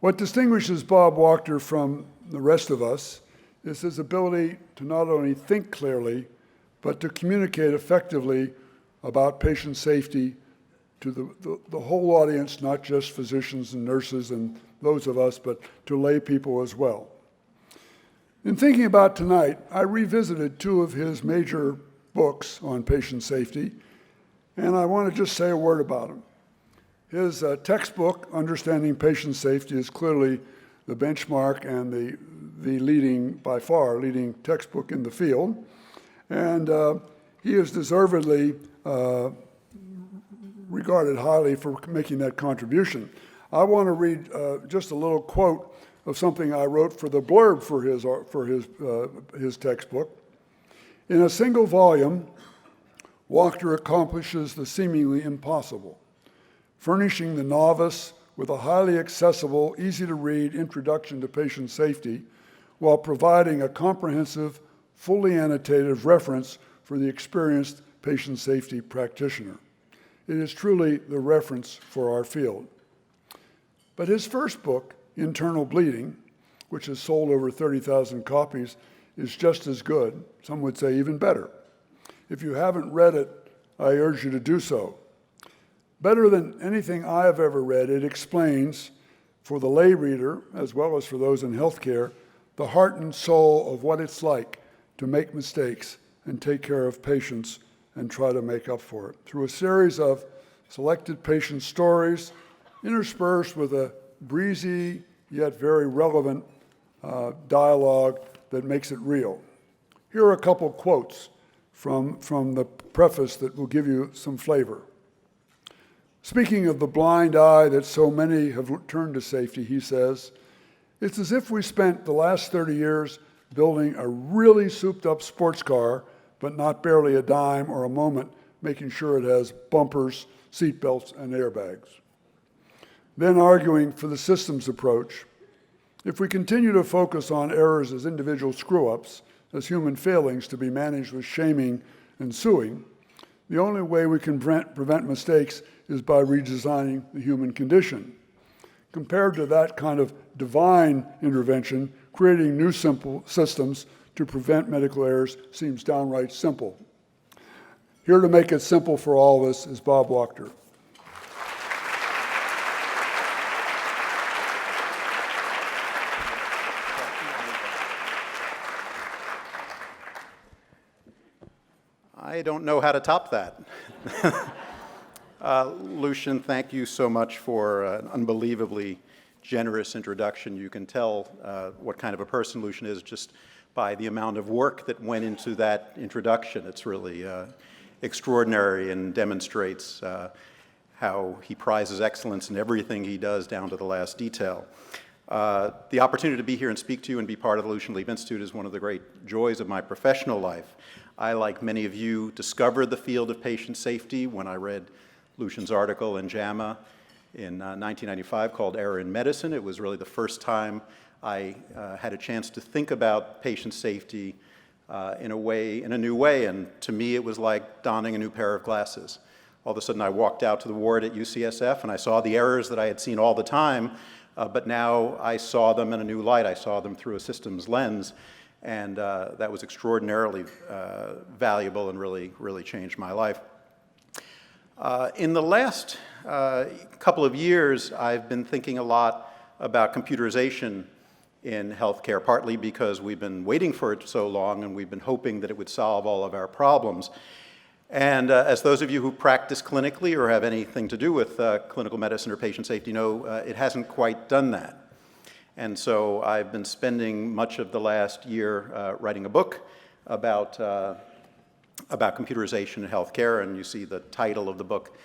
What distinguishes Bob Wachter from the rest of us is his ability to not only think clearly, but to communicate effectively about patient safety to the whole audience, not just physicians and nurses and those of us, but to lay people as well. In thinking about tonight, I revisited two of his major books on patient safety, and I want to just say a word about them. His textbook, Understanding Patient Safety, is clearly the benchmark and the leading, by far, leading textbook in the field. And he is deservedly regarded highly for making that contribution. I want to read just a little quote of something I wrote for the blurb for his textbook. In a single volume, Wachter accomplishes the seemingly impossible, furnishing the novice with a highly accessible, easy-to-read introduction to patient safety, while providing a comprehensive, fully annotated reference for the experienced patient safety practitioner. It is truly the reference for our field. But his first book, Internal Bleeding, which has sold over 30,000 copies, is just as good, some would say even better. If you haven't read it, I urge you to do so. Better than anything I have ever read, it explains, for the lay reader, as well as for those in healthcare, the heart and soul of what it's like to make mistakes and take care of patients and try to make up for it, through a series of selected patient stories, interspersed with a breezy yet very relevant dialogue that makes it real. Here are a couple quotes from the preface that will give you some flavor. Speaking of the blind eye that so many have turned to safety, he says, it's as if we spent the last 30 years building a really souped-up sports car, but not barely a dime or a moment making sure it has bumpers, seat belts, and airbags. Then arguing for the systems approach. If we continue to focus on errors as individual screw-ups, as human failings to be managed with shaming and suing, the only way we can prevent mistakes is by redesigning the human condition. Compared to that kind of divine intervention, creating new simple systems to prevent medical errors seems downright simple. Here to make it simple for all of us is Bob Wachter. I don't know how to top that. Lucian, thank you so much for an unbelievably generous introduction. You can tell what kind of a person Lucian is just by the amount of work that went into that introduction. It's really extraordinary and demonstrates how he prizes excellence in everything he does down to the last detail. The opportunity to be here and speak to you and be part of the Lucian Leape Institute is one of the great joys of my professional life. I, like many of you, discovered the field of patient safety when I read Lucian's article in JAMA in 1995 called Error in Medicine. It was really the first time I had a chance to think about patient safety in a new way, and to me it was like donning a new pair of glasses. All of a sudden I walked out to the ward at UCSF and I saw the errors that I had seen all the time, but now I saw them in a new light. I saw them through a systems lens, and that was extraordinarily valuable and really changed my life. In the last couple of years, I've been thinking a lot about computerization in healthcare, partly because we've been waiting for it so long and we've been hoping that it would solve all of our problems. And as those of you who practice clinically or have anything to do with clinical medicine or patient safety know, it hasn't quite done that. And so I've been spending much of the last year writing a book about computerization in healthcare, and you see the title of the book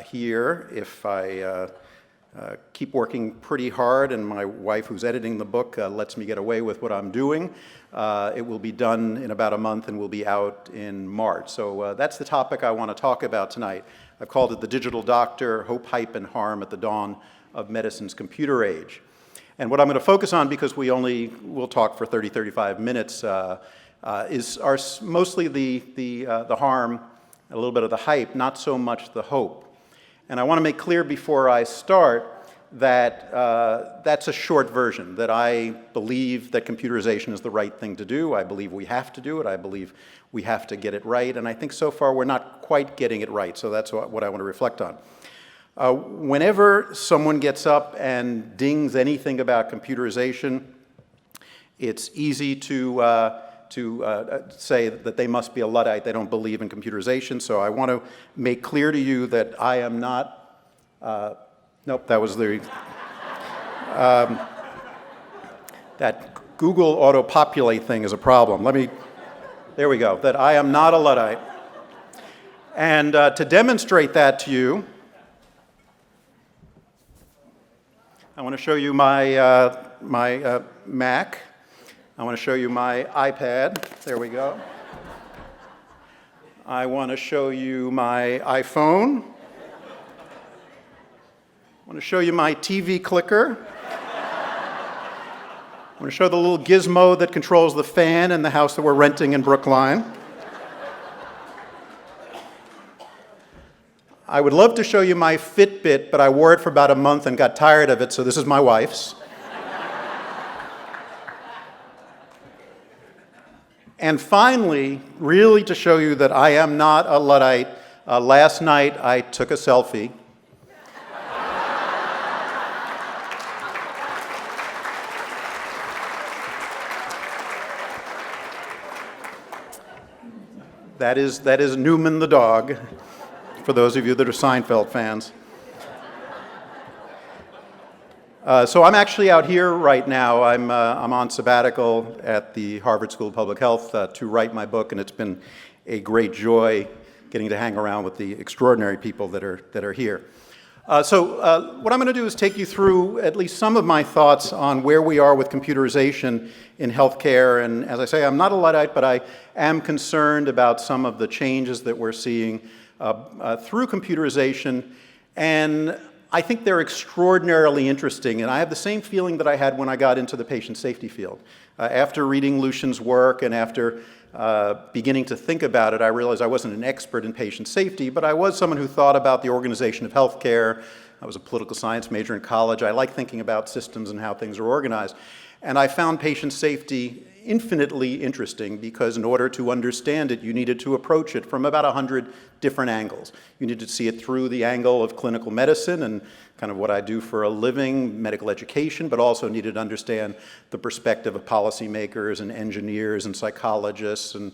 here. If I keep working pretty hard and my wife, who's editing the book, lets me get away with what I'm doing, it will be done in about a month and will be out in March. So that's the topic I want to talk about tonight. I've called it The Digital Doctor, Hope, Hype, and Harm at the Dawn of Medicine's Computer Age. And what I'm going to focus on, because we'll talk for 30, 35 minutes, are mostly the harm, a little bit of the hype, not so much the hope. And I want to make clear before I start that that's a short version, that I believe that computerization is the right thing to do. I believe we have to do it. I believe we have to get it right. And I think so far we're not quite getting it right. So that's what I want to reflect on. Whenever someone gets up and dings anything about computerization, it's easy to say that they must be a Luddite. They don't believe in computerization. So I want to make clear to you that I am not, nope, that was the, that Google auto-populate thing is a problem. There we go, that I am not a Luddite. And to demonstrate that to you, I want to show you my, my Mac. I want to show you my iPad. There we go. I want to show you my iPhone. I want to show you my TV clicker. I want to show the little gizmo that controls the fan in the house that we're renting in Brookline. I would love to show you my Fitbit, but I wore it for about a month and got tired of it, so this is my wife's. And finally, really to show you that I am not a Luddite, last night I took a selfie. That is Newman the dog, for those of you that are Seinfeld fans. So I'm actually out here right now. I'm on sabbatical at the Harvard School of Public Health to write my book, and it's been a great getting to hang around with the extraordinary people that are here. So what I'm going to do is take you through at least some of my thoughts on where we are with computerization in healthcare. And as I say, I'm not a Luddite, but I am concerned about some of the changes that we're seeing through computerization. And I think they're extraordinarily interesting, and I have the same feeling that I had when I got into the patient safety field. After reading Lucian's work and after beginning to think about it, I realized I wasn't an expert in patient safety, but I was someone who thought about the organization of healthcare. I was a political science major in college. I like thinking about systems and how things are organized. And I found patient safety infinitely interesting because in order to understand it, you needed to approach it from about 100 different angles. You needed to see it through the angle of clinical medicine and kind of what I do for a living, medical education, but also needed to understand the perspective of policymakers and engineers and psychologists and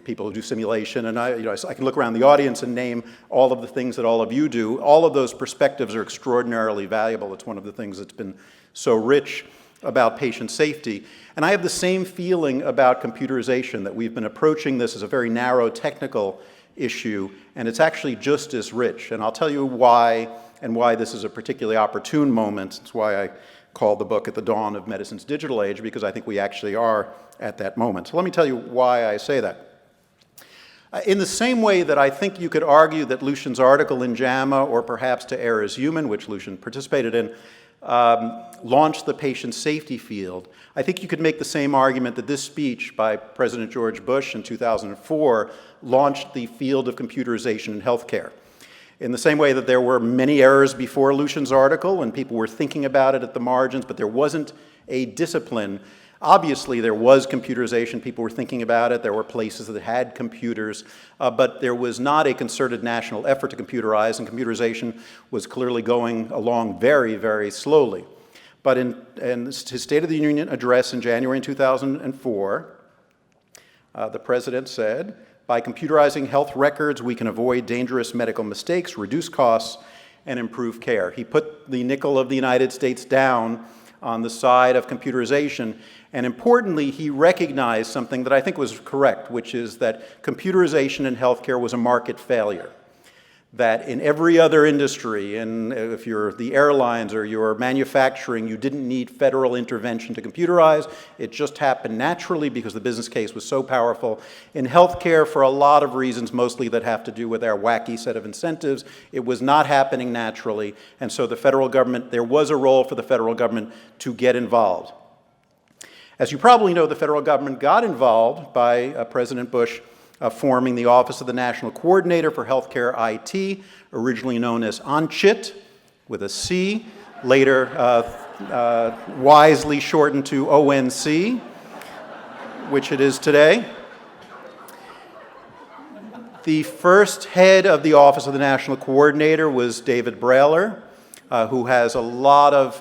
people who do simulation. And I can look around the audience and name all of the things that all of you do. All of those perspectives are extraordinarily valuable. It's one of the things that's been so rich about patient safety. And I have the same feeling about computerization, that we've been approaching this as a very narrow technical issue, and it's actually just as rich. And I'll tell you why, and why this is a particularly opportune moment. It's why I called the book At the Dawn of Medicine's Digital Age, because I think we actually are at that moment. So let me tell you why I say that. In the same way that I think you could argue that Lucian's article in JAMA, or perhaps To Err is Human, which Lucian participated in, launched the patient safety field, I think you could make the same argument that this speech by President George Bush in 2004 launched the field of computerization in healthcare. In the same way that there were many errors before Lucian's article and people were thinking about it at the margins, but there wasn't a discipline. Obviously, there was computerization. People were thinking about it. There were places that had computers, but there was not a concerted national effort to computerize, and computerization was clearly going along very, very slowly. But in his State of the Union address in January 2004, the president said, "By computerizing health records, we can avoid dangerous medical mistakes, reduce costs, and improve care." He put the nickel of the United States down on the side of computerization. And importantly, he recognized something that I think was correct, which is that computerization in healthcare was a market failure. That in every other industry, and if you're the airlines or you're manufacturing, you didn't need federal intervention to computerize. It just happened naturally because the business case was so powerful. In healthcare, for a lot of reasons, mostly that have to do with our wacky set of incentives, it was not happening naturally. And so the federal government, there was a role for the federal government to get involved. As you probably know, the federal government got involved by President Bush forming the Office of the National Coordinator for Healthcare IT, originally known as ONCHIT, with a C, later wisely shortened to ONC, which it is today. The first head of the Office of the National Coordinator was David Brailer, who has a lot of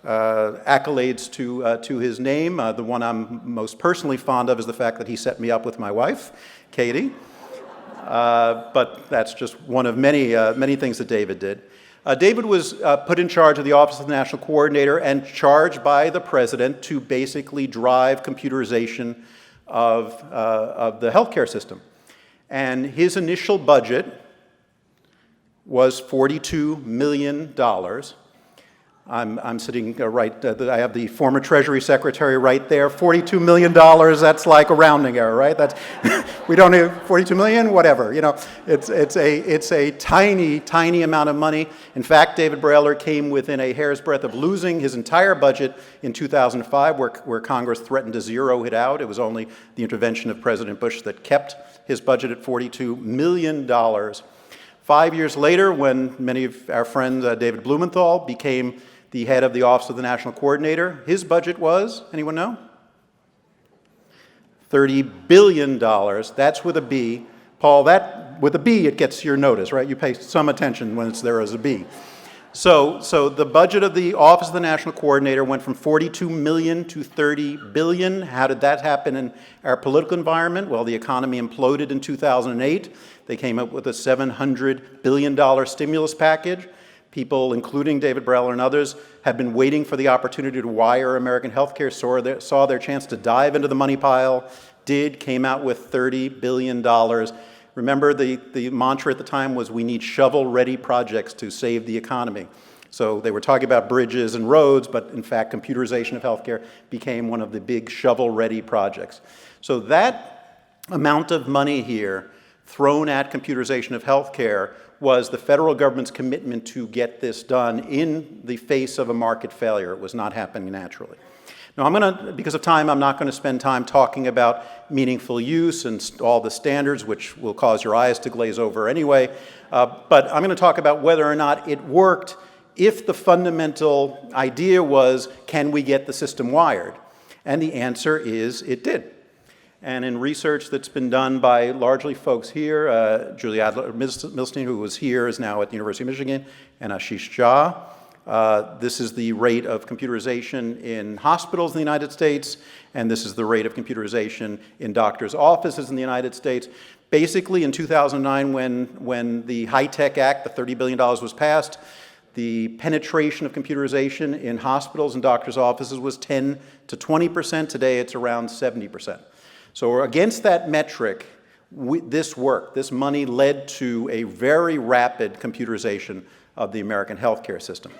accolades to his name. The one I'm most personally fond of is the fact that he set me up with my wife, Katie. But that's just one of many things that David did. David was put in charge of the Office of the National Coordinator and charged by the President to basically drive computerization of the healthcare system. And his initial budget was $42 million. I'm sitting right, I have the former Treasury Secretary right there. $42 million, that's like a rounding error, right? That's, we don't need 42 million, whatever. You know, it's a tiny amount of money. In fact, David Brailer came within a hair's breadth of losing his entire budget in 2005, where Congress threatened to zero it out. It was only the intervention of President Bush that kept his budget at $42 million. 5 years later, when many of our friends, David Blumenthal, became the head of the Office of the National Coordinator, his budget was, anyone know? $30 billion. That's with a B. Paul, that with a B, it gets your notice, right? You pay some attention when it's there as a B. So the budget of the Office of the National Coordinator went from 42 million to 30 billion. How did that happen in our political environment? Well, the economy imploded in 2008. They came up with a $700 billion stimulus package. People, including David Brailer and others, had been waiting for the opportunity to wire American healthcare, saw their chance to dive into the money pile, came out with $30 billion. Remember, the mantra at the time was, we need shovel-ready projects to save the economy. So they were talking about bridges and roads, but in fact, computerization of healthcare became one of the big shovel-ready projects. So that amount of money here thrown at computerization of healthcare was the federal government's commitment to get this done in the face of a market failure. It was not happening naturally. Now, because of time, I'm not going to spend time talking about meaningful use and all the standards, which will cause your eyes to glaze over anyway. But I'm going to talk about whether or not it worked if the fundamental idea was, can we get the system wired? And the answer is, it did. And in research that's been done by largely folks here, Julie Adler-Milstein, who was here, is now at the University of Michigan, and Ashish Jha. This is the rate of computerization in hospitals in the United States, and this is the rate of computerization in doctors' offices in the United States. Basically, in 2009, when the HITECH Act, the $30 billion was passed, the penetration of computerization in hospitals and doctors' offices was 10 to 20%. Today, it's around 70%. So against that metric, this worked. This money led to a very rapid computerization of the American healthcare system.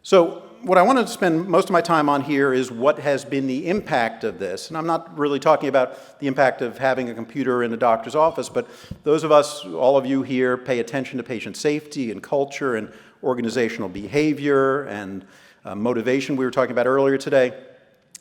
So what I wanted to spend most of my time on here is what has been the impact of this. And I'm not really talking about the impact of having a computer in a doctor's office, but those of us, all of you here, pay attention to patient safety and culture and organizational behavior and motivation we were talking about earlier today.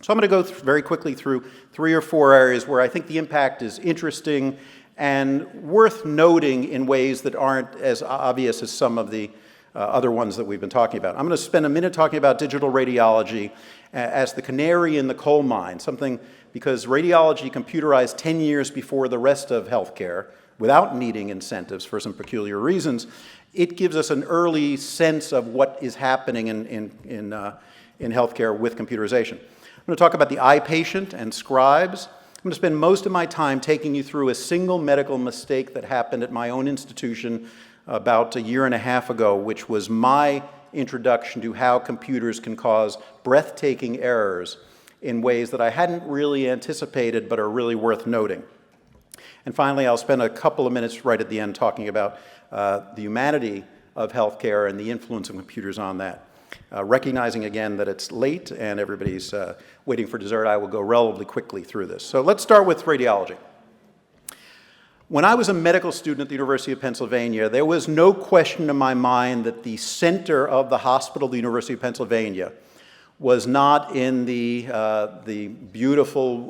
So I'm going to go very quickly through 3 or 4 areas where I think the impact is interesting and worth noting in ways that aren't as obvious as some of the other ones that we've been talking about. I'm going to spend a minute talking about digital radiology as the canary in the coal mine, something because radiology computerized 10 years before the rest of healthcare without needing incentives for some peculiar reasons. It gives us an early sense of what is happening in healthcare with computerization. I'm going to talk about the eye patient and scribes. I'm going to spend most of my time taking you through a single medical mistake that happened at my own institution about 1.5 years ago, which was my introduction to how computers can cause breathtaking errors in ways that I hadn't really anticipated but are really worth noting. And finally, I'll spend a couple of minutes right at the end talking about the humanity of healthcare and the influence of computers on that. Recognizing again that it's late and everybody's waiting for dessert, I will go relatively quickly through this. So let's start with radiology. When I was a medical student at the University of Pennsylvania, there was no question in my mind that the center of the hospital, the University of Pennsylvania, was not in the beautiful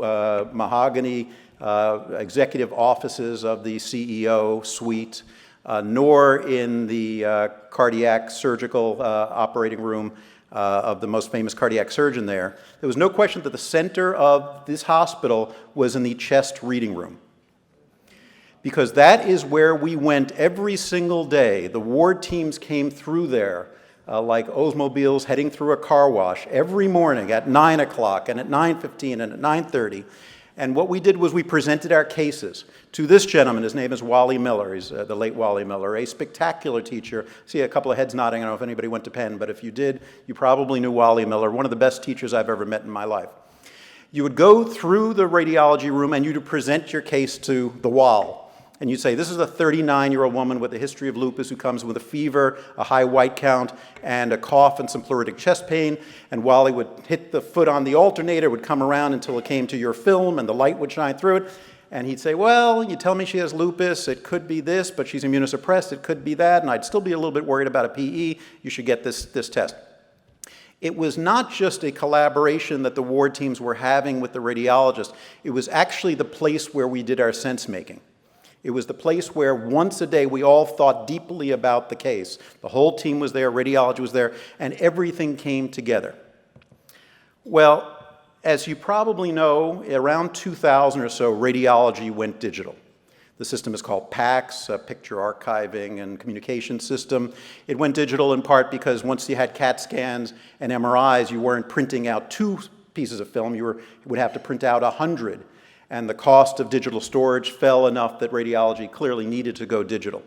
mahogany executive offices of the CEO suite, nor in the cardiac surgical operating room of the most famous cardiac surgeon there. There was no question that the center of this hospital was in the chest reading room, because that is where we went every single day. The ward teams came through there like Oldsmobiles heading through a car wash every morning at 9 o'clock and at 9:15 and at 9:30. And what we did was we presented our cases to this gentleman. His name is Wally Miller. He's the late Wally Miller, a spectacular teacher. See a couple of heads nodding. I don't know if anybody went to Penn, but if you did, you probably knew Wally Miller, one of the best teachers I've ever met in my life. You would go through the radiology room and you'd present your case to the wall. And you'd say, this is a 39-year-old woman with a history of lupus who comes with a fever, a high white count, and a cough and some pleuritic chest pain. And Wally would hit the foot on the alternator, would come around until it came to your film, and the light would shine through it. And he'd say, well, you tell me she has lupus. It could be this, but she's immunosuppressed. It could be that. And I'd still be a little bit worried about a PE. You should get this test. It was not just a collaboration that the ward teams were having with the radiologist. It was actually the place where we did our sense-making. It was the place where once a day we all thought deeply about the case. The whole team was there, radiology was there, and everything came together. Well, as you probably know, around 2000 or so, radiology went digital. The system is called PACS, Picture Archiving and Communication System. It went digital in part because once you had CAT scans and MRIs, you weren't printing out 2 pieces of film, you would have to print out 100. And the cost of digital storage fell enough that radiology clearly needed to go digital.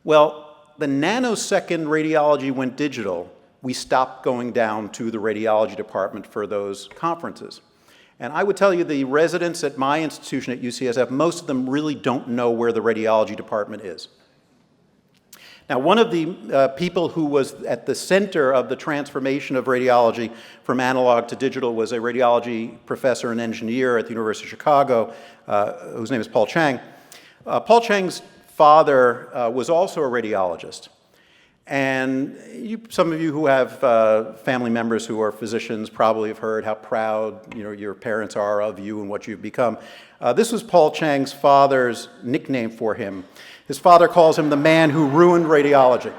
Well, the nanosecond radiology went digital, we stopped going down to the radiology department for those conferences. And I would tell you the residents at my institution at UCSF, most of them really don't know where the radiology department is. Now, one of the people who was at the center of the transformation of radiology from analog to digital was a radiology professor and engineer at the University of Chicago, whose name is Paul Chang. Paul Chang's father was also a radiologist. And some of you who have family members who are physicians probably have heard how proud your parents are of you and what you've become. This was Paul Chang's father's nickname for him. His father calls him the man who ruined radiology.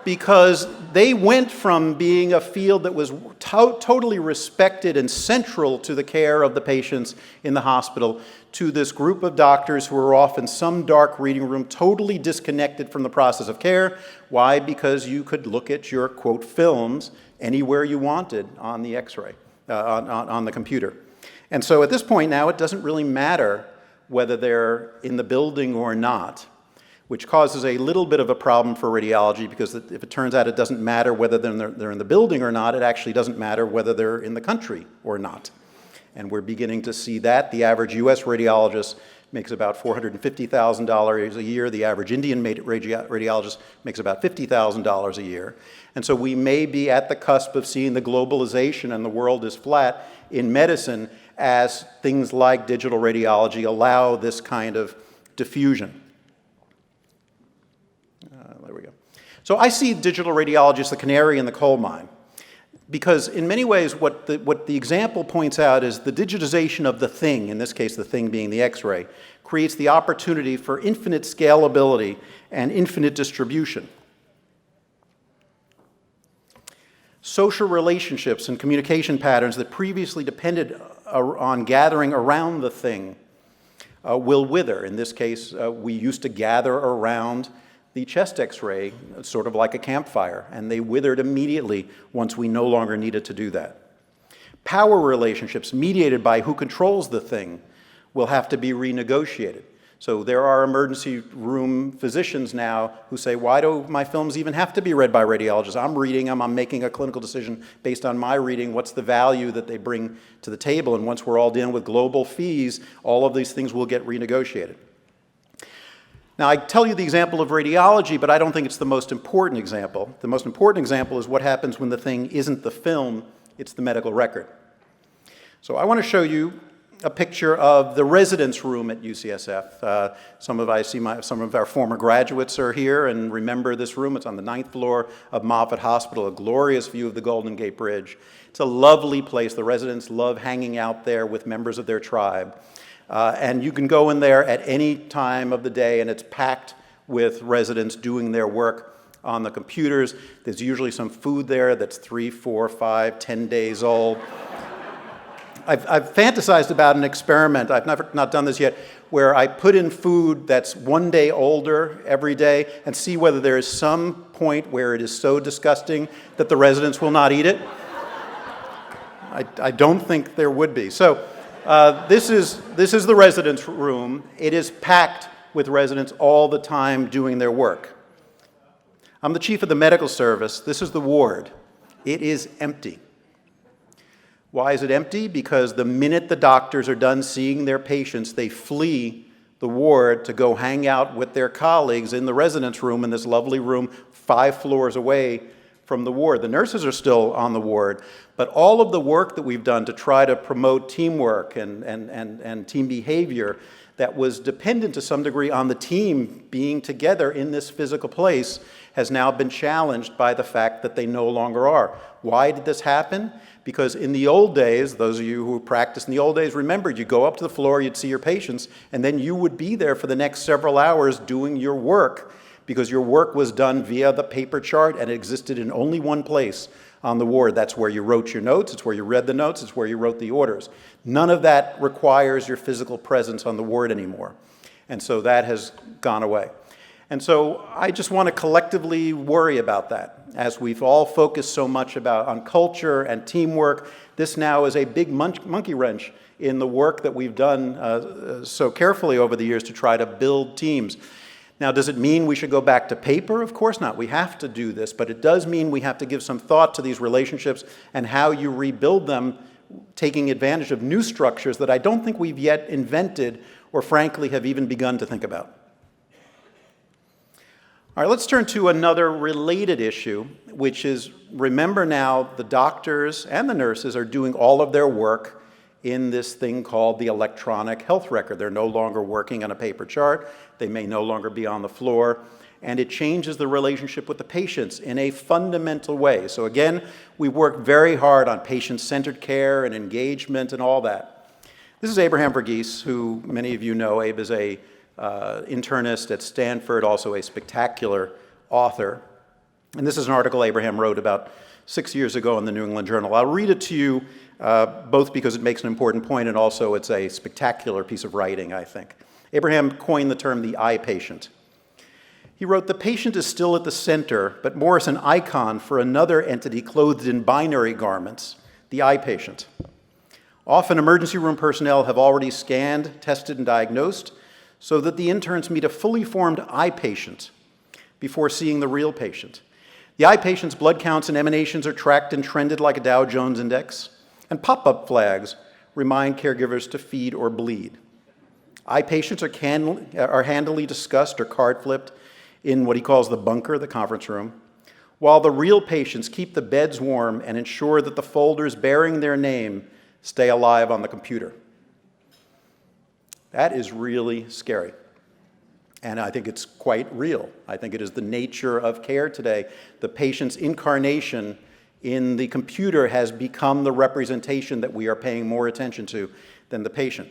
Because they went from being a field that was totally respected and central to the care of the patients in the hospital to this group of doctors who were off in some dark reading room, totally disconnected from the process of care. Why? Because you could look at your, quote, films anywhere you wanted on the X-ray, on the computer. And so at this point now, it doesn't really matter whether they're in the building or not, which causes a little bit of a problem for radiology, because if it turns out it doesn't matter whether they're in the building or not, it actually doesn't matter whether they're in the country or not. And we're beginning to see that. The average US radiologist makes about $450,000 a year. The average Indian radiologist makes about $50,000 a year. And so we may be at the cusp of seeing the globalization and the world is flat in medicine as things like digital radiology allow this kind of diffusion. There we go. So I see digital radiology as the canary in the coal mine, because in many ways what the example points out is the digitization of the thing, in this case the thing being the X-ray, creates the opportunity for infinite scalability and infinite distribution. Social relationships and communication patterns that previously depended on gathering around the thing will wither. In this case, we used to gather around the chest X-ray, sort of like a campfire, and they withered immediately once we no longer needed to do that. Power relationships mediated by who controls the thing will have to be renegotiated. So there are emergency room physicians now who say, why do my films even have to be read by radiologists? I'm reading them, I'm making a clinical decision based on my reading, what's the value that they bring to the table, and once we're all dealing with global fees, all of these things will get renegotiated. Now, I tell you the example of radiology, but I don't think it's the most important example. The most important example is what happens when the thing isn't the film, it's the medical record. So I want to show you a picture of the residence room at UCSF. Some of our former graduates are here and remember this room. It's on the 9th floor of Moffitt Hospital, a glorious view of the Golden Gate Bridge. It's a lovely place. The residents love hanging out there with members of their tribe. And you can go in there at any time of the day, and it's packed with residents doing their work on the computers. There's usually some food there that's 3, 4, 5, 10 days old. I've fantasized about an experiment, I've not done this yet, where I put in food that's 1 day older every day and see whether there is some point where it is so disgusting that the residents will not eat it. I don't think there would be. So this is the residence room. It is packed with residents all the time doing their work. I'm the chief of the medical service. This is the ward. It is empty. Why is it empty? Because the minute the doctors are done seeing their patients, they flee the ward to go hang out with their colleagues in the residence room, in this lovely room 5 floors away from the ward. The nurses are still on the ward, but all of the work that we've done to try to promote teamwork and team behavior that was dependent to some degree on the team being together in this physical place has now been challenged by the fact that they no longer are. Why did this happen? Because in the old days, those of you who practiced in the old days, remember, you'd go up to the floor, you'd see your patients, and then you would be there for the next several hours doing your work, because your work was done via the paper chart and it existed in only one place on the ward. That's where you wrote your notes, it's where you read the notes, it's where you wrote the orders. None of that requires your physical presence on the ward anymore. And so that has gone away. And so I just want to collectively worry about that. As we've all focused so much on culture and teamwork, this now is a big monkey wrench in the work that we've done so carefully over the years to try to build teams. Now, does it mean we should go back to paper? Of course not. We have to do this, but it does mean we have to give some thought to these relationships and how you rebuild them, taking advantage of new structures that I don't think we've yet invented or frankly have even begun to think about. All right, let's turn to another related issue, which is, remember now, the doctors and the nurses are doing all of their work in this thing called the electronic health record. They're no longer working on a paper chart. They may no longer be on the floor. And it changes the relationship with the patients in a fundamental way. So again, we work very hard on patient-centered care and engagement and all that. This is Abraham Verghese, who many of you know. Abe is a internist at Stanford, also a spectacular author. And this is an article Abraham wrote about 6 years ago in the New England Journal. I'll read it to you both because it makes an important point and also it's a spectacular piece of writing, I think. Abraham coined the term the eye patient. He wrote, "The patient is still at the center, but more as an icon for another entity clothed in binary garments, the eye patient. Often emergency room personnel have already scanned, tested, and diagnosed, so that the interns meet a fully formed eye patient before seeing the real patient. The eye patient's blood counts and emanations are tracked and trended like a Dow Jones index, and pop-up flags remind caregivers to feed or bleed. Eye patients are handily discussed or card flipped in what he calls the bunker, the conference room, while the real patients keep the beds warm and ensure that the folders bearing their name stay alive on the computer." That is really scary. And I think it's quite real. I think it is the nature of care today. The patient's incarnation in the computer has become the representation that we are paying more attention to than the patient.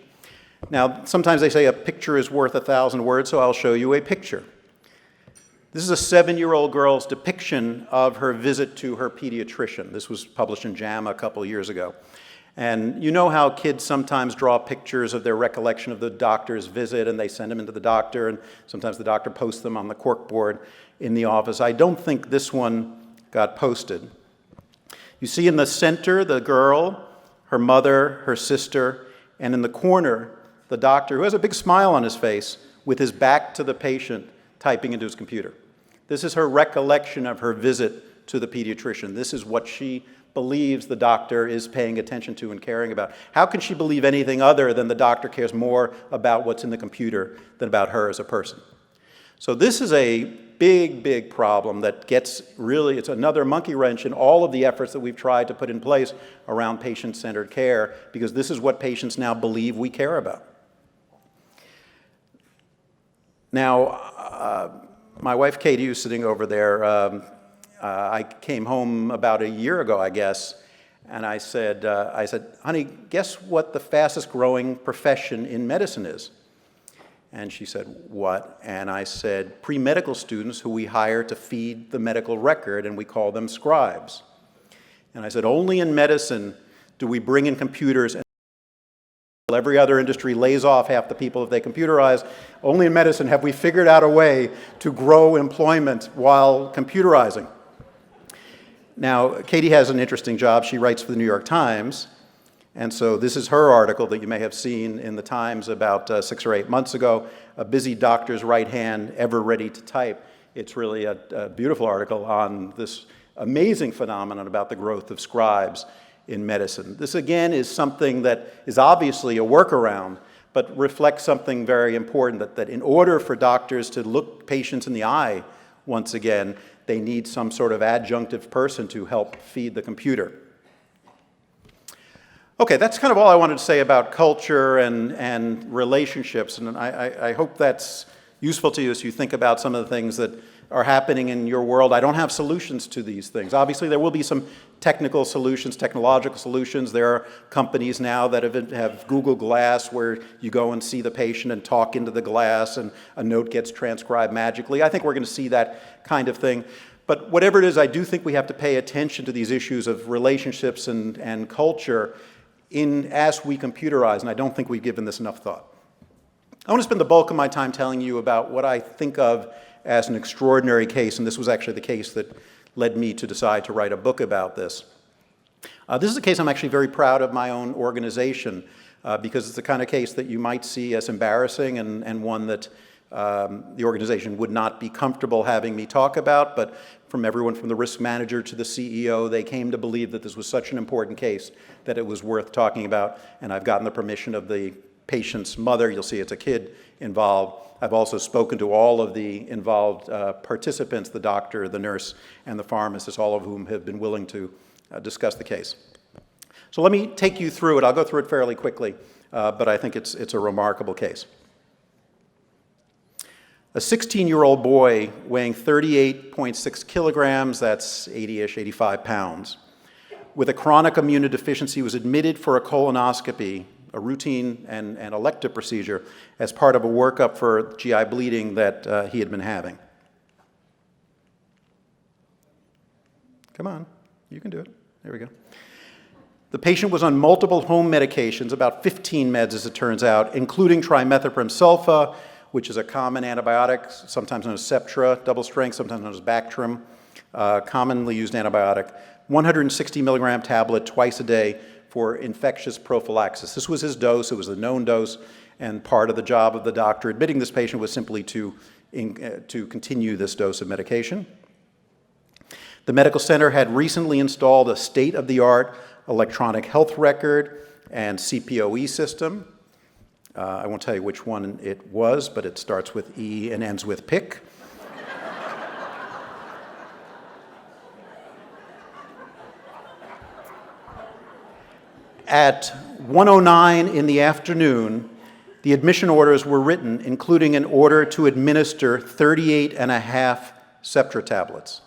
Now, sometimes they say a picture is worth 1,000 words, so I'll show you a picture. This is a 7-year-old girl's depiction of her visit to her pediatrician. This was published in JAMA a couple of years ago. And you know how kids sometimes draw pictures of their recollection of the doctor's visit and they send them into the doctor, and sometimes the doctor posts them on the corkboard in the office. I don't think this one got posted. You see in the center the girl, her mother, her sister, and in the corner the doctor, who has a big smile on his face with his back to the patient, typing into his computer. This is her recollection of her visit to the pediatrician. This is what she believes the doctor is paying attention to and caring about. How can she believe anything other than the doctor cares more about what's in the computer than about her as a person? So this is a big, big problem that gets really, it's another monkey wrench in all of the efforts that we've tried to put in place around patient-centered care, because this is what patients now believe we care about. Now, my wife Katie, who's sitting over there, I came home about a year ago, I guess, And I said, honey, guess what the fastest growing profession in medicine is? And she said, what? And I said, pre-medical students who we hire to feed the medical record, and we call them scribes. And I said, only in medicine do we bring in computers, and every other industry lays off half the people if they computerize. Only in medicine have we figured out a way to grow employment while computerizing. Now, Katie has an interesting job. She writes for the New York Times. And so this is her article that you may have seen in the Times about 6 or 8 months ago, A Busy Doctor's Right Hand, Ever Ready to Type. It's really a beautiful article on this amazing phenomenon about the growth of scribes in medicine. This, again, is something that is obviously a workaround, but reflects something very important, that in order for doctors to look patients in the eye once again, they need some sort of adjunctive person to help feed the computer. Okay, that's kind of all I wanted to say about culture and relationships, and I hope that's useful to you as you think about some of the things that are happening in your world. I don't have solutions to these things. Obviously, there will be some technical solutions, technological solutions. There are companies now that have Google Glass where you go and see the patient and talk into the glass and a note gets transcribed magically. I think we're going to see that kind of thing. But whatever it is, I do think we have to pay attention to these issues of relationships and culture as we computerize, and I don't think we've given this enough thought. I want to spend the bulk of my time telling you about what I think of as an extraordinary case, and this was actually the case that led me to decide to write a book about this. This is a case I'm actually very proud of my own organization because it's the kind of case that you might see as embarrassing and one that the organization would not be comfortable having me talk about, but from everyone from the risk manager to the CEO, they came to believe that this was such an important case that it was worth talking about, and I've gotten the permission of the patient's mother. You'll see it's a kid involved. I've also spoken to all of the involved participants, the doctor, the nurse, and the pharmacist, all of whom have been willing to discuss the case. So let me take you through it. I'll go through it fairly quickly, but I think it's a remarkable case. A 16-year-old boy weighing 38.6 kilograms, that's 80-ish, 85 pounds, with a chronic immunodeficiency was admitted for a colonoscopy, a routine and elective procedure, as part of a workup for GI bleeding that he had been having. Come on, you can do it. There we go. The patient was on multiple home medications, about 15 meds as it turns out, including trimethoprim sulfa, which is a common antibiotic, sometimes known as Septra, double strength, sometimes known as Bactrim, commonly used antibiotic, 160 milligram tablet twice a day for infectious prophylaxis. This was his dose, it was the known dose, and part of the job of the doctor admitting this patient was simply to continue this dose of medication. The medical center had recently installed a state-of-the-art electronic health record and CPOE system. I won't tell you which one it was, but it starts with E and ends with PIC. At 1:09 in the afternoon, the admission orders were written, including an order to administer 38.5 Septra tablets.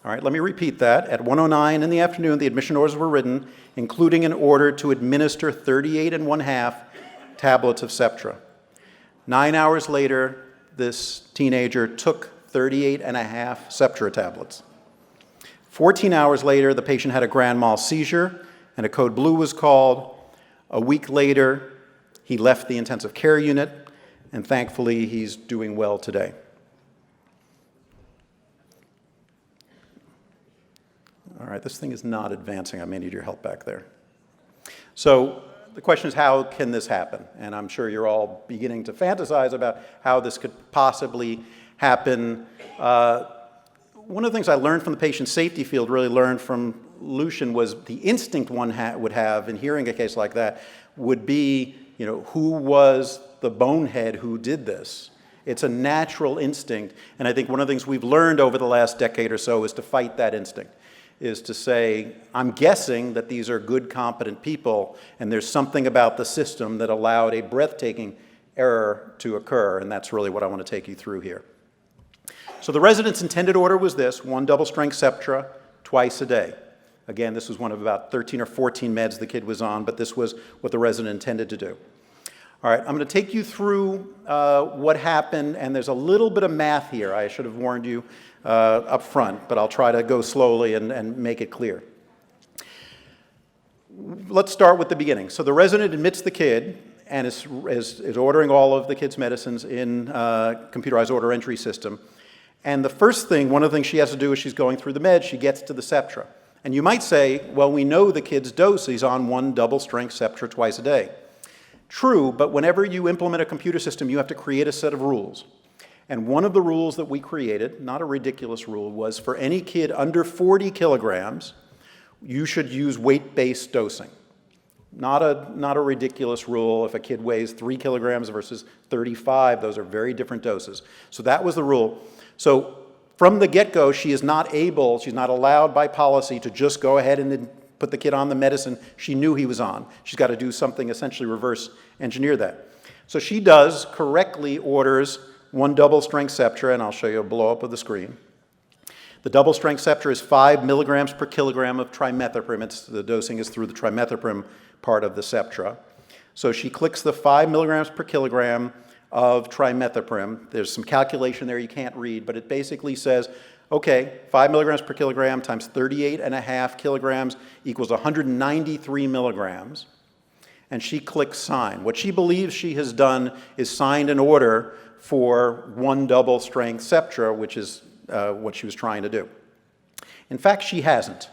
All right, let me repeat that. At 1:09 in the afternoon, the admission orders were written, including an order to administer 38.5 tablets of Septra. 9 hours later, this teenager took 38.5 Septra tablets. 14 hours later, the patient had a grand mal seizure, and a code blue was called. A week later, he left the intensive care unit, and thankfully, he's doing well today. All right, this thing is not advancing. I may need your help back there. So the question is, how can this happen? And I'm sure you're all beginning to fantasize about how this could possibly happen. One of the things I learned from the patient safety field, really learned from Lucian, was the instinct one would have in hearing a case like that would be, who was the bonehead who did this? It's a natural instinct, and I think one of the things we've learned over the last decade or so is to fight that instinct, is to say, I'm guessing that these are good, competent people, and there's something about the system that allowed a breathtaking error to occur, and that's really what I want to take you through here. So the resident's intended order was this: 1 double-strength Septra twice a day. Again, this was one of about 13 or 14 meds the kid was on, but this was what the resident intended to do. All right, I'm going to take you through what happened, and there's a little bit of math here. I should have warned you up front, but I'll try to go slowly and make it clear. Let's start with the beginning. So the resident admits the kid and is ordering all of the kid's medicines in computerized order entry system. And the first thing, one of the things she has to do is she's going through the meds, she gets to the Septra. And you might say, well, we know the kid's dose, he's on 1 double-strength Septra twice a day. True, but whenever you implement a computer system, you have to create a set of rules. And one of the rules that we created, not a ridiculous rule, was for any kid under 40 kilograms, you should use weight-based dosing. Not a ridiculous rule. If a kid weighs 3 kilograms versus 35, those are very different doses. So that was the rule. So from the get-go, she's not allowed by policy to just go ahead and put the kid on the medicine she knew he was on. She's got to do something, essentially reverse engineer that. So she correctly orders 1 double-strength Septra, and I'll show you a blow-up of the screen. The double-strength Septra is 5 milligrams per kilogram of trimethoprim. The dosing is through the trimethoprim part of the Septra. So she clicks the 5 milligrams per kilogram of trimethoprim. There's some calculation there you can't read, but it basically says, okay, 5 milligrams per kilogram times 38.5 kilograms equals 193 milligrams. And she clicks sign. What she believes she has done is signed an order for 1 double-strength Septra, which is what she was trying to do. In fact, she hasn't.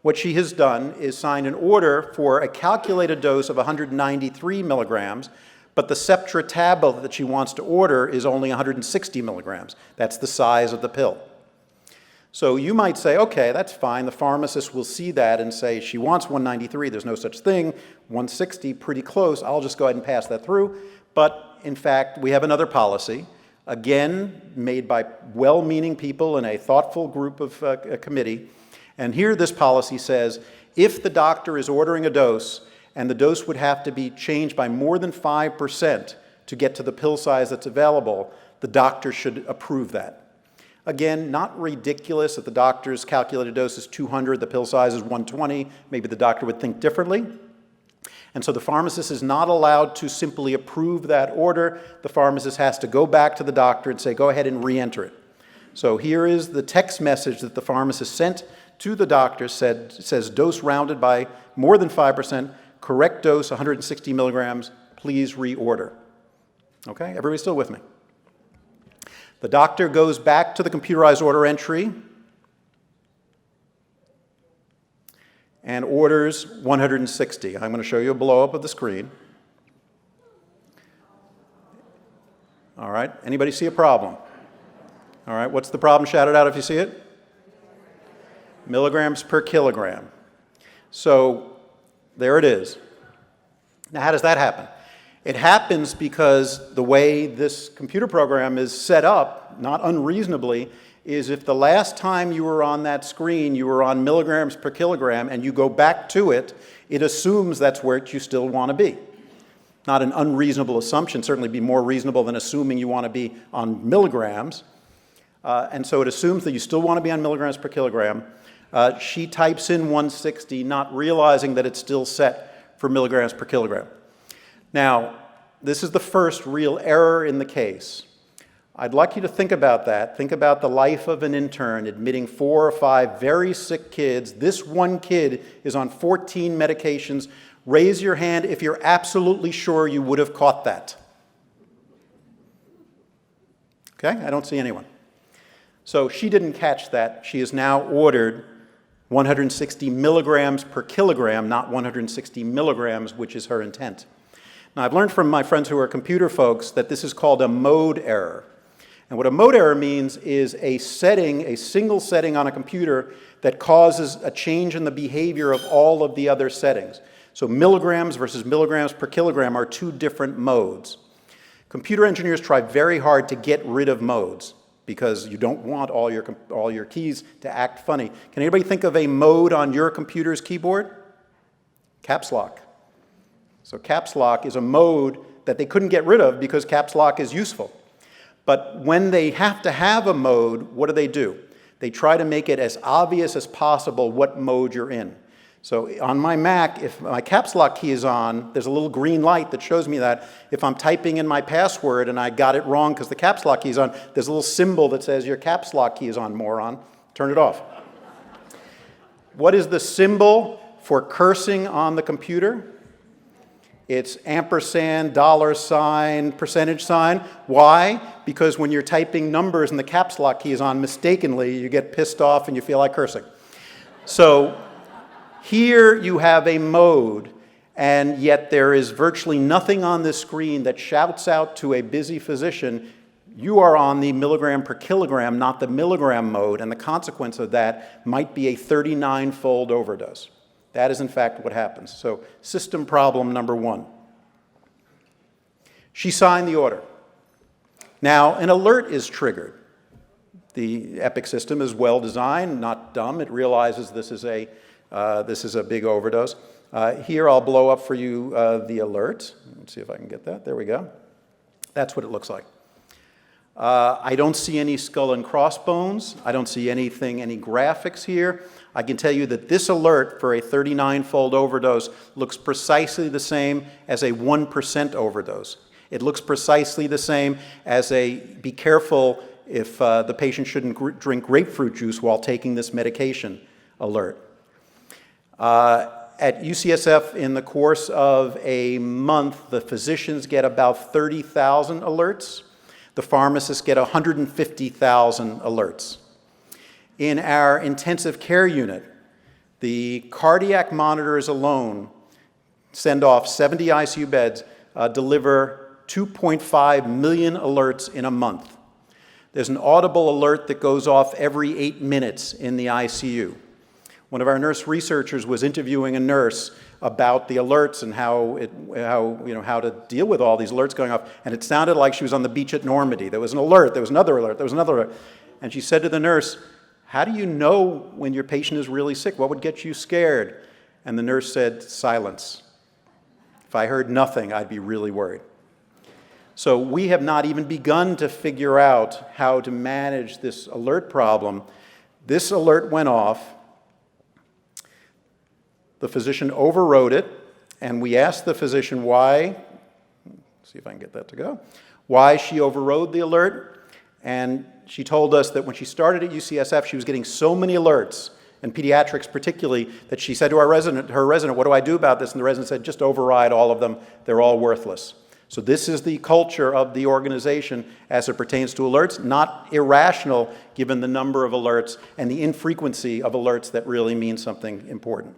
What she has done is signed an order for a calculated dose of 193 milligrams, but the Septra tablet that she wants to order is only 160 milligrams. That's the size of the pill. So you might say, okay, that's fine. The pharmacist will see that and say, she wants 193. There's no such thing. 160, pretty close. I'll just go ahead and pass that through. But in fact, we have another policy, again, made by well-meaning people in a thoughtful group of a committee. And here this policy says, if the doctor is ordering a dose and the dose would have to be changed by more than 5% to get to the pill size that's available, the doctor should approve that. Again, not ridiculous that the doctor's calculated dose is 200, the pill size is 120. Maybe the doctor would think differently. And so the pharmacist is not allowed to simply approve that order. The pharmacist has to go back to the doctor and say, go ahead and re-enter it. So here is the text message that the pharmacist sent to the doctor. Says dose rounded by more than 5%, correct dose 160 milligrams, please reorder. Okay, everybody still with me? The doctor goes back to the computerized order entry and orders 160. I'm going to show you a blow-up of the screen. All right, anybody see a problem? All right, what's the problem? Shout it out if you see it. Milligrams per kilogram. So there it is. Now, how does that happen? It happens because the way this computer program is set up, not unreasonably, is if the last time you were on that screen, you were on milligrams per kilogram, and you go back to it, it assumes that's where you still want to be. Not an unreasonable assumption, certainly be more reasonable than assuming you want to be on milligrams. And so it assumes that you still want to be on milligrams per kilogram. She types in 160, not realizing that it's still set for milligrams per kilogram. Now, this is the first real error in the case. I'd like you to think about that. Think about the life of an intern admitting 4 or 5 very sick kids. This one kid is on 14 medications. Raise your hand if you're absolutely sure you would have caught that. Okay, I don't see anyone. So she didn't catch that. She has now ordered 160 milligrams per kilogram, not 160 milligrams, which is her intent. Now, I've learned from my friends who are computer folks that this is called a mode error. And what a mode error means is a setting, a single setting on a computer that causes a change in the behavior of all of the other settings. So milligrams versus milligrams per kilogram are 2 different modes. Computer engineers try very hard to get rid of modes because you don't want all your keys to act funny. Can anybody think of a mode on your computer's keyboard? Caps lock. So caps lock is a mode that they couldn't get rid of because caps lock is useful. But when they have to have a mode, what do? They try to make it as obvious as possible what mode you're in. So on my Mac, if my caps lock key is on, there's a little green light that shows me that. If I'm typing in my password and I got it wrong because the caps lock key is on, there's a little symbol that says your caps lock key is on, moron. Turn it off. What is the symbol for cursing on the computer? It's ampersand, $sign, %sign. Why? Because when you're typing numbers and the caps lock key is on mistakenly, you get pissed off and you feel like cursing. So here you have a mode, and yet there is virtually nothing on this screen that shouts out to a busy physician, you are on the milligram per kilogram, not the milligram mode, and the consequence of that might be a 39-fold overdose. That is, in fact, what happens. So, system problem number one. She signed the order. Now, an alert is triggered. The Epic system is well designed, not dumb. It realizes this is a big overdose. Here, I'll blow up for you the alert. Let's see if I can get that. There we go. That's what it looks like. I don't see any skull and crossbones. I don't see anything, any graphics here. I can tell you that this alert for a 39-fold overdose looks precisely the same as a 1% overdose. It looks precisely the same as a be careful if the patient shouldn't drink grapefruit juice while taking this medication alert. At UCSF, in the course of a month, the physicians get about 30,000 alerts. The pharmacists get 150,000 alerts. In our intensive care unit, the cardiac monitors alone send off 70 ICU beds, deliver 2.5 million alerts in a month. There's an audible alert that goes off every 8 minutes in the ICU. One of our nurse researchers was interviewing a nurse about the alerts and how to deal with all these alerts going off, and it sounded like she was on the beach at Normandy. There was an alert, there was another alert, there was another alert. And she said to the nurse, "How do you know when your patient is really sick? What would get you scared?" And the nurse said, "Silence. If I heard nothing, I'd be really worried." So we have not even begun to figure out how to manage this alert problem. This alert went off. The physician overrode it, and we asked the physician why, see if I can get that to go, why she overrode the alert, and she told us that when she started at UCSF, she was getting so many alerts, and pediatrics particularly, that she said to her resident, "What do I do about this?" And the resident said, "Just override all of them, they're all worthless." So this is the culture of the organization as it pertains to alerts, not irrational given the number of alerts and the infrequency of alerts that really mean something important.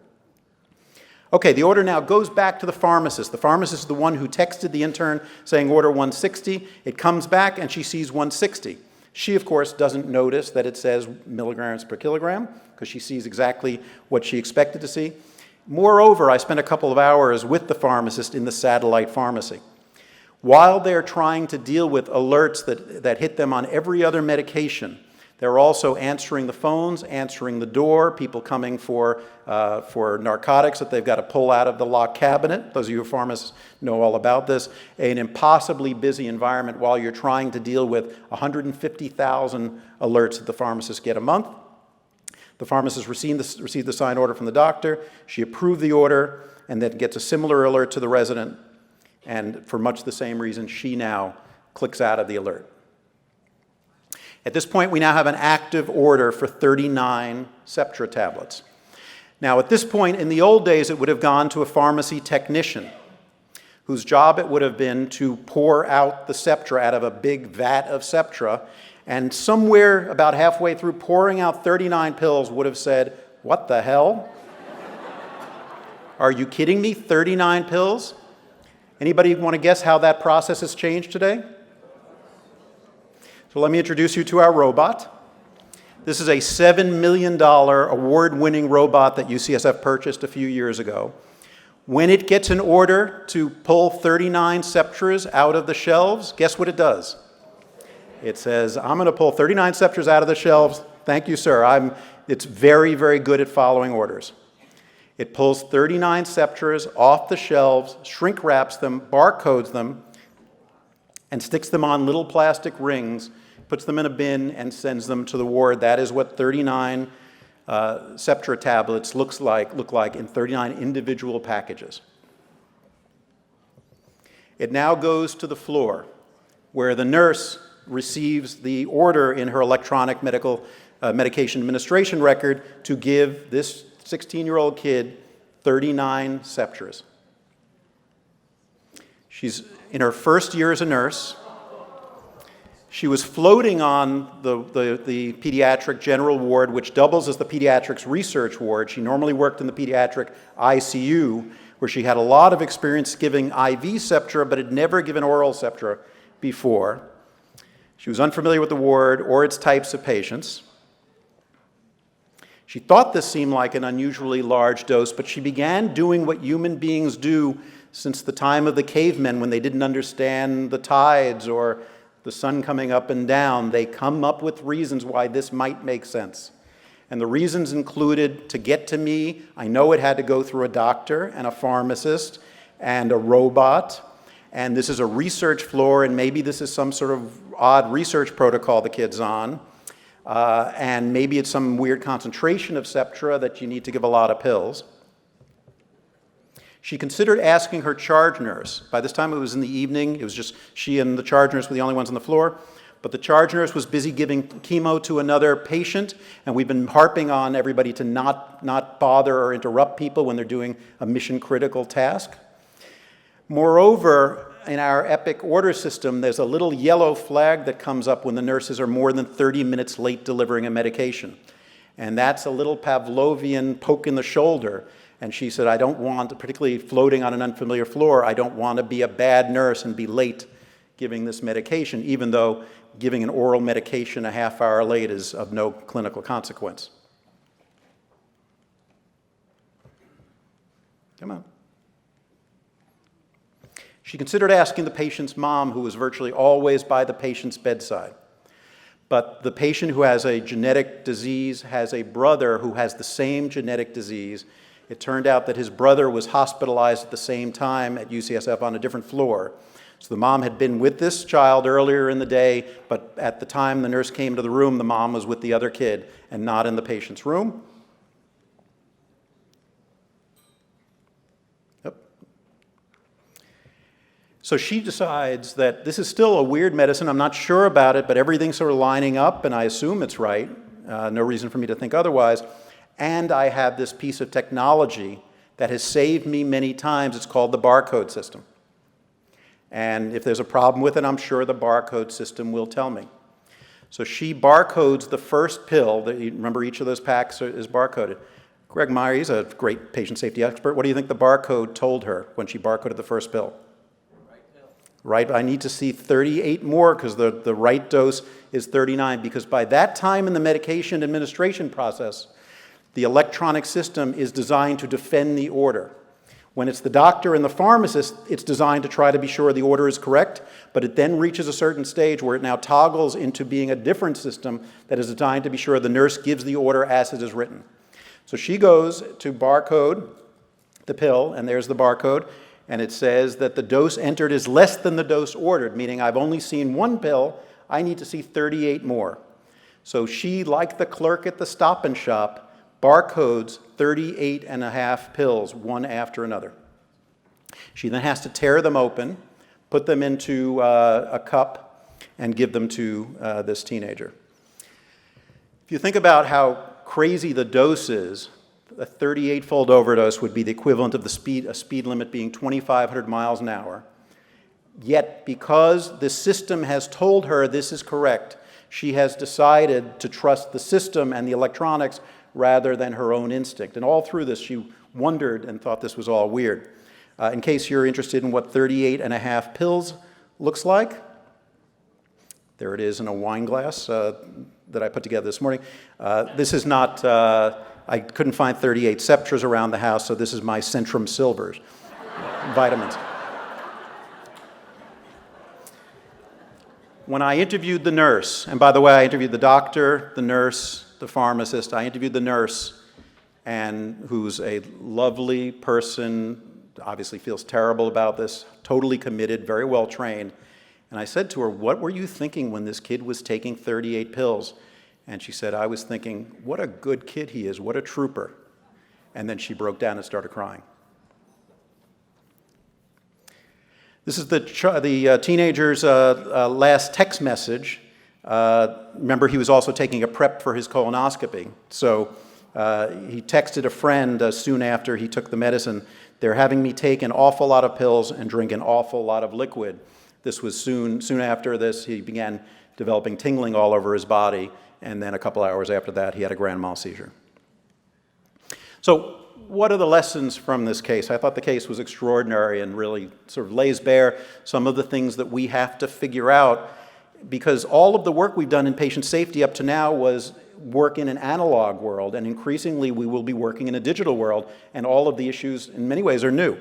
Okay, the order now goes back to the pharmacist. The pharmacist is the one who texted the intern saying order 160. It comes back and she sees 160. She, of course, doesn't notice that it says milligrams per kilogram because she sees exactly what she expected to see. Moreover, I spent a couple of hours with the pharmacist in the satellite pharmacy. While they're trying to deal with alerts that hit them on every other medication, they're also answering the phones, answering the door, people coming for narcotics that they've got to pull out of the locked cabinet. Those of you who are pharmacists know all about this. An impossibly busy environment while you're trying to deal with 150,000 alerts that the pharmacists get a month. The pharmacist received the signed order from the doctor. She approved the order and then gets a similar alert to the resident. And for much the same reason, she now clicks out of the alert. At this point, we now have an active order for 39 Septra tablets. Now, at this point, in the old days, it would have gone to a pharmacy technician whose job it would have been to pour out the Septra out of a big vat of Septra, and somewhere about halfway through pouring out 39 pills would have said, "What the hell? Are you kidding me? 39 pills?" Anybody want to guess how that process has changed today? So let me introduce you to our robot. This is a $7 million award-winning robot that UCSF purchased a few years ago. When it gets an order to pull 39 Septras out of the shelves, guess what it does? It says, "I'm going to pull 39 Septras out of the shelves. Thank you, sir. It's very, very good at following orders." It pulls 39 Septras off the shelves, shrink wraps them, barcodes them, and sticks them on little plastic rings puts them in a bin, and sends them to the ward. That is what 39 Septra tablets look like in 39 individual packages. It now goes to the floor, where the nurse receives the order in her electronic medication administration record to give this 16-year-old kid 39 Septras. She's in her first year as a nurse. She was floating on the pediatric general ward, which doubles as the pediatrics research ward. She normally worked in the pediatric ICU, where she had a lot of experience giving IV Septra, but had never given oral Septra before. She was unfamiliar with the ward or its types of patients. She thought this seemed like an unusually large dose, but she began doing what human beings do since the time of the cavemen, when they didn't understand the tides or the sun coming up and down. They come up with reasons why this might make sense. And the reasons included, to get to me, I know it had to go through a doctor and a pharmacist and a robot, and this is a research floor, and maybe this is some sort of odd research protocol the kid's on, and maybe it's some weird concentration of Septra that you need to give a lot of pills. She considered asking her charge nurse. By this time it was in the evening. It was just she and the charge nurse were the only ones on the floor. But the charge nurse was busy giving chemo to another patient, and we've been harping on everybody to not bother or interrupt people when they're doing a mission-critical task. Moreover, in our Epic order system, there's a little yellow flag that comes up when the nurses are more than 30 minutes late delivering a medication. And that's a little Pavlovian poke in the shoulder. And she said, I don't want, particularly floating on an unfamiliar floor, I don't want to be a bad nurse and be late giving this medication, even though giving an oral medication a half hour late is of no clinical consequence. Come on. She considered asking the patient's mom, who was virtually always by the patient's bedside. But the patient who has a genetic disease has a brother who has the same genetic disease. It turned out that his brother was hospitalized at the same time at UCSF on a different floor. So the mom had been with this child earlier in the day, but at the time the nurse came to the room, the mom was with the other kid and not in the patient's room. Yep. So she decides that this is still a weird medicine. I'm not sure about it, but everything's sort of lining up, and I assume it's right. No reason for me to think otherwise. And I have this piece of technology that has saved me many times. It's called the barcode system. And if there's a problem with it, I'm sure the barcode system will tell me. So she barcodes the first pill. Remember, each of those packs is barcoded. Greg Meyer, he's a great patient safety expert. What do you think the barcode told her when she barcoded the first pill? Right pill. Right, I need to see 38 more because the right dose is 39, because by that time in the medication administration process, the electronic system is designed to defend the order. When it's the doctor and the pharmacist, it's designed to try to be sure the order is correct, but it then reaches a certain stage where it now toggles into being a different system that is designed to be sure the nurse gives the order as it is written. So she goes to barcode the pill, and there's the barcode, and it says that the dose entered is less than the dose ordered, meaning I've only seen one pill, I need to see 38 more. So she, like the clerk at the Stop and Shop, barcodes 38 and a half pills, one after another. She then has to tear them open, put them into a cup, and give them to this teenager. If you think about how crazy the dose is, a 38-fold overdose would be the equivalent of a speed limit being 2,500 miles an hour. Yet, because the system has told her this is correct, she has decided to trust the system and the electronics rather than her own instinct. And all through this, she wondered and thought this was all weird. In case you're interested in what 38 and a half pills looks like, there it is in a wine glass that I put together this morning. This is not, I couldn't find 38 Septras around the house, so this is my Centrum Silvers vitamins. When I interviewed the nurse, and by the way, I interviewed the doctor, the nurse, the pharmacist, I interviewed the nurse, and who's a lovely person, obviously feels terrible about this, totally committed, very well trained. And I said to her, what were you thinking when this kid was taking 38 pills? And she said, I was thinking, what a good kid he is, what a trooper. And then she broke down and started crying. This is the teenager's last text message. Remember, he was also taking a prep for his colonoscopy. So he texted a friend soon after he took the medicine, they're having me take an awful lot of pills and drink an awful lot of liquid. This was soon after this, he began developing tingling all over his body, and then a couple hours after that, he had a grand mal seizure. So what are the lessons from this case? I thought the case was extraordinary and really sort of lays bare some of the things that we have to figure out, because all of the work we've done in patient safety up to now was work in an analog world, and increasingly we will be working in a digital world, and all of the issues in many ways are new.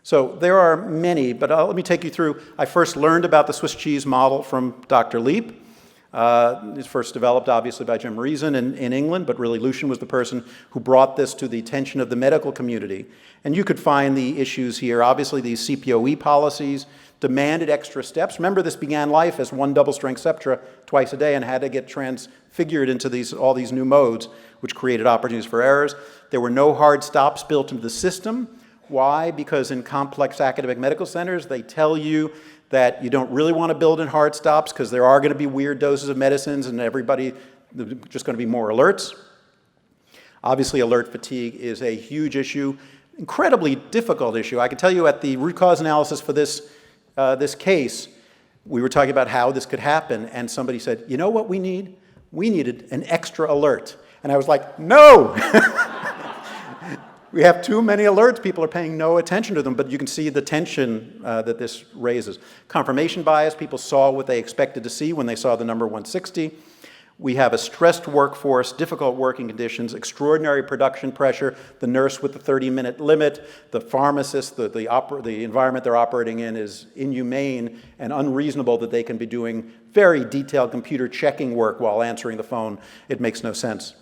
So there are many, but let me take you through. I first learned about the Swiss cheese model from Dr. Leape. It was first developed, obviously, by Jim Reason in England, but really Lucian was the person who brought this to the attention of the medical community. And you could find the issues here. Obviously, these CPOE policies demanded extra steps. Remember, this began life as one double-strength Septra twice a day and had to get transfigured into all these new modes, which created opportunities for errors. There were no hard stops built into the system. Why? Because in complex academic medical centers, they tell you that you don't really want to build in hard stops because there are going to be weird doses of medicines and everybody, just going to be more alerts. Obviously, alert fatigue is a huge issue, incredibly difficult issue. I can tell you at the root cause analysis for this case, we were talking about how this could happen, and somebody said, you know what we need? We needed an extra alert. And I was like, no! We have too many alerts. People are paying no attention to them, but you can see the tension that this raises. Confirmation bias, people saw what they expected to see when they saw the number 160. We have a stressed workforce, difficult working conditions, extraordinary production pressure, the nurse with the 30-minute limit, the pharmacist, the environment they're operating in is inhumane and unreasonable that they can be doing very detailed computer checking work while answering the phone. It makes no sense.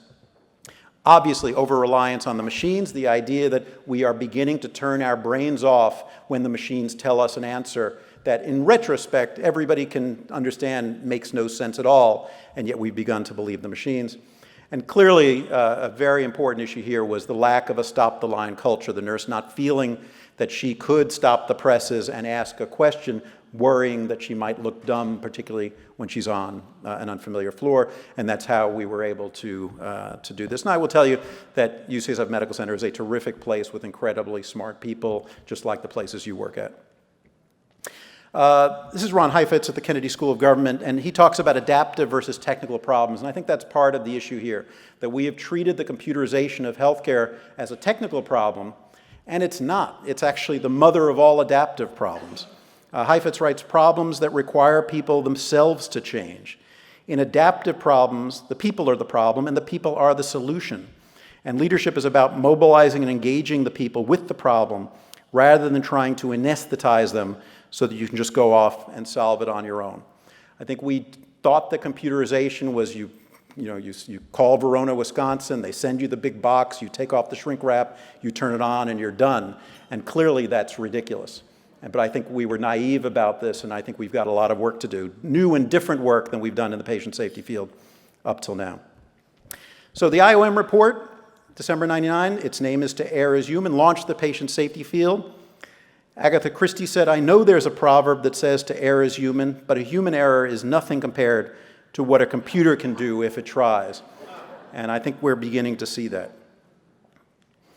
Obviously, over-reliance on the machines, the idea that we are beginning to turn our brains off when the machines tell us an answer that in retrospect, everybody can understand makes no sense at all, and yet we've begun to believe the machines. And clearly, a very important issue here was the lack of a stop-the-line culture, the nurse not feeling that she could stop the presses and ask a question, worrying that she might look dumb, particularly when she's on an unfamiliar floor, and that's how we were able to do this. And I will tell you that UCSF Medical Center is a terrific place with incredibly smart people, just like the places you work at. This is Ron Heifetz at the Kennedy School of Government, and he talks about adaptive versus technical problems, and I think that's part of the issue here, that we have treated the computerization of healthcare as a technical problem, and it's not. It's actually the mother of all adaptive problems. Heifetz writes, problems that require people themselves to change. In adaptive problems, the people are the problem, and the people are the solution. And leadership is about mobilizing and engaging the people with the problem, rather than trying to anesthetize them so that you can just go off and solve it on your own. I think we thought that computerization was you call Verona, Wisconsin, they send you the big box, you take off the shrink wrap, you turn it on, and you're done. And clearly that's ridiculous. But I think we were naive about this, and I think we've got a lot of work to do, new and different work than we've done in the patient safety field up till now. So the IOM report, December 99, its name is To Err is Human, launched the patient safety field. Agatha Christie said, I know there's a proverb that says to err is human, but a human error is nothing compared to what a computer can do if it tries. And I think we're beginning to see that.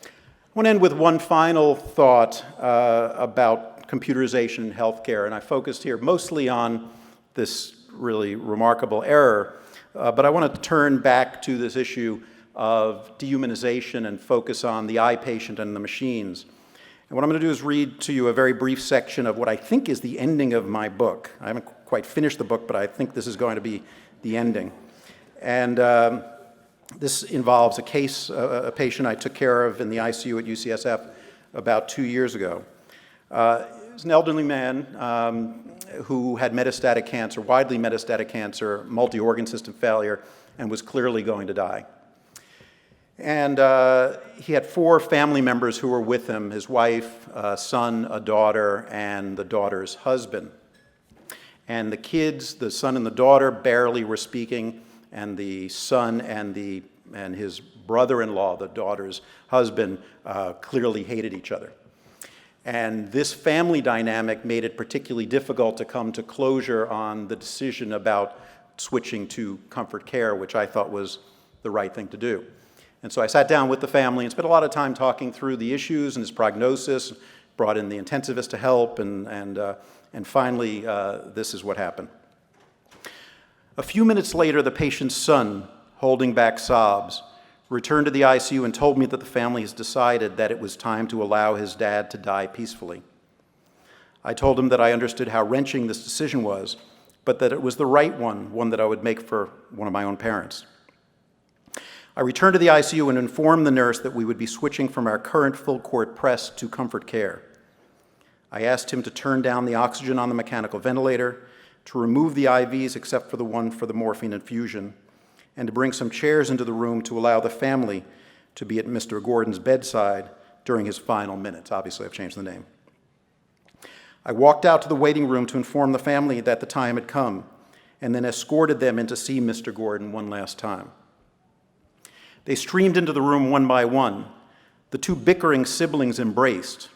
I want to end with one final thought about computerization in healthcare, and I focused here mostly on this really remarkable error, but I want to turn back to this issue of dehumanization and focus on the eye patient and the machines. And what I'm going to do is read to you a very brief section of what I think is the ending of my book. I haven't quite finished the book, but I think this is going to be the ending. And this involves a case, a patient I took care of in the ICU at UCSF about 2 years ago. He was an elderly man who had metastatic cancer, widely metastatic cancer, multi-organ system failure, and was clearly going to die. And he had 4 family members who were with him, his wife, a son, a daughter, and the daughter's husband. And the kids, the son and the daughter, barely were speaking, and the son and his brother-in-law, the daughter's husband, clearly hated each other. And this family dynamic made it particularly difficult to come to closure on the decision about switching to comfort care, which I thought was the right thing to do. And so I sat down with the family and spent a lot of time talking through the issues and his prognosis, brought in the intensivist to help, and finally, this is what happened. A few minutes later, the patient's son, holding back sobs, returned to the ICU and told me that the family has decided that it was time to allow his dad to die peacefully. I told him that I understood how wrenching this decision was, but that it was the right one that I would make for one of my own parents. I returned to the ICU and informed the nurse that we would be switching from our current full-court press to comfort care. I asked him to turn down the oxygen on the mechanical ventilator, to remove the IVs except for the one for the morphine infusion, and to bring some chairs into the room to allow the family to be at Mr. Gordon's bedside during his final minutes. Obviously, I've changed the name. I walked out to the waiting room to inform the family that the time had come, and then escorted them in to see Mr. Gordon one last time. They streamed into the room one by one. The two bickering siblings embraced.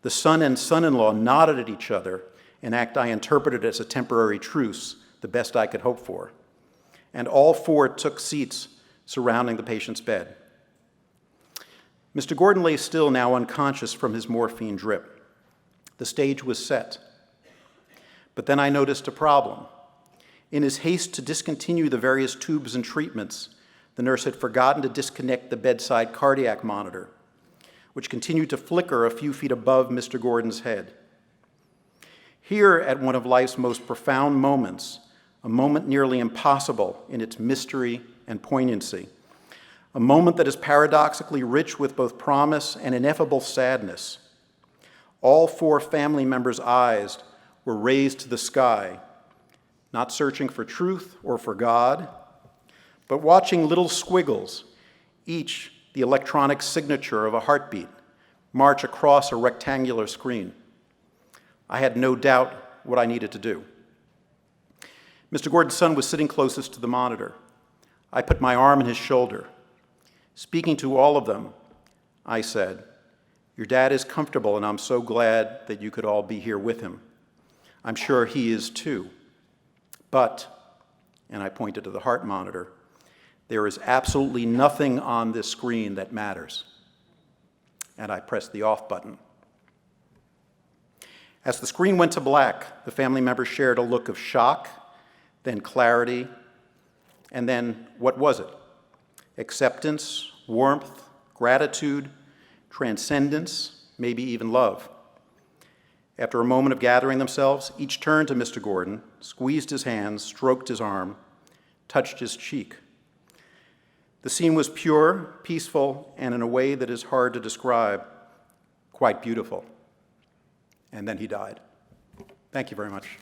The son and son-in-law nodded at each other, an act I interpreted as a temporary truce, the best I could hope for. And all four took seats surrounding the patient's bed. Mr. Gordon lay still, now unconscious from his morphine drip. The stage was set. But then I noticed a problem. In his haste to discontinue the various tubes and treatments, the nurse had forgotten to disconnect the bedside cardiac monitor, which continued to flicker a few feet above Mr. Gordon's head. Here, at one of life's most profound moments, a moment nearly impossible in its mystery and poignancy, a moment that is paradoxically rich with both promise and ineffable sadness, all four family members' eyes were raised to the sky, not searching for truth or for God, but watching little squiggles, each the electronic signature of a heartbeat, march across a rectangular screen. I had no doubt what I needed to do. Mr. Gordon's son was sitting closest to the monitor. I put my arm on his shoulder. Speaking to all of them, I said, "Your dad is comfortable, and I'm so glad that you could all be here with him. I'm sure he is too. But," and I pointed to the heart monitor, "there is absolutely nothing on this screen that matters." And I pressed the off button. As the screen went to black, the family members shared a look of shock, then clarity, and then what was it? Acceptance, warmth, gratitude, transcendence, maybe even love. After a moment of gathering themselves, each turned to Mr. Gordon, squeezed his hands, stroked his arm, touched his cheek. The scene was pure, peaceful, and in a way that is hard to describe, quite beautiful. And then he died. Thank you very much.